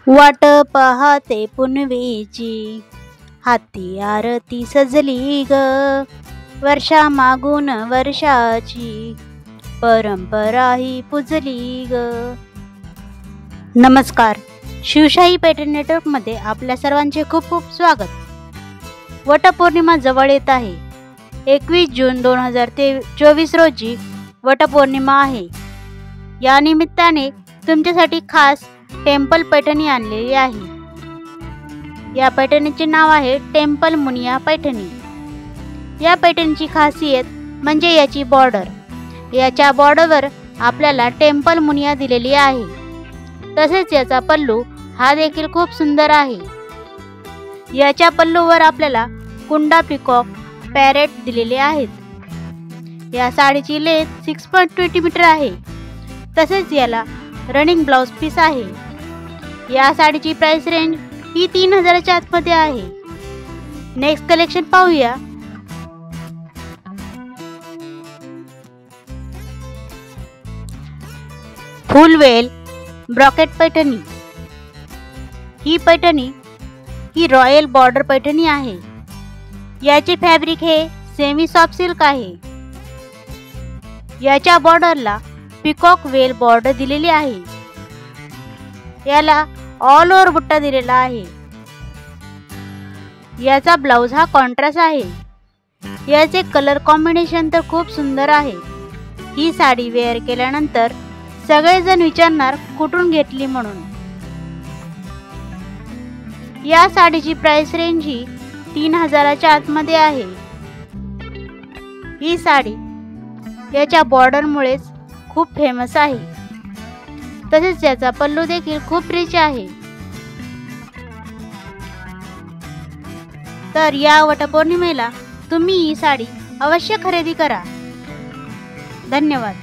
वाट पाहते पुनवेची, हाती आरती सजली ग. वर्षा मागून वर्षाची, परंपरा ही पुजली ग. नमस्कार, शिवशाही पॅटर्न नेटवर्कमध्ये आपल्या सर्वांचे खूप खूप स्वागत. वटपौर्णिमा जवळ येत आहे. 21 जून 2024 रोजी वटपौर्णिमा आहे. या निमित्ताने तुमच्यासाठी खास टेम्पल पैठणी आणलेली आहे. या पैठणीचे नाव आहे टेम्पल मुनिया पैठणी. या पैठणीची खासियत म्हणजे याची बॉर्डर. याच्या बॉर्डरवर आपल्याला टेम्पल मुनिया दिलेली आहे. तसेच याचा पल्लू हा देखील खूप सुंदर आहे. याच्या पल्लूवर आपल्याला कुंडा पिकॉक पॅरेट दिलेले आहेत. या साडीची लेंथ 6.20 मीटर आहे. तसेच याला रनिंग ब्लाउज पीस आहे. या साडीची प्राइस रेंज ही 3000च्या आतमध्ये आहे. नेक्स्ट कलेक्शन पाहूया. फुल वेल ब्रॉकेट पैठणी. ही पैठणी ही रॉयल बॉर्डर पैठणी आहे. याचे फॅब्रिक हे सेमी सॉफ्ट सिल्क आहे. याच्या बॉर्डरला पिकॉक वेल बॉर्डर दिलेली आहे. याला ऑल ओव्हर बुट्टा दिलेला आहे. याचा ब्लाउज हा कॉन्ट्रास्ट आहे. याचे कलर कॉम्बिनेशन तर खूप सुंदर आहे. ही साडी वेअर केल्यानंतर सगळेजण विचारणार कुठून घेतली म्हणून. या साडीची प्राइस रेंज ही 3000च्या आतमध्ये आहे. ही साडी याच्या बॉर्डरमुळेच खूप फेमस आहे. तसेच याचा पल्लू देखील खूप रिच आहे. तर या वटपौर्णिमेला तुम्ही ही साडी अवश्य खरेदी करा. धन्यवाद.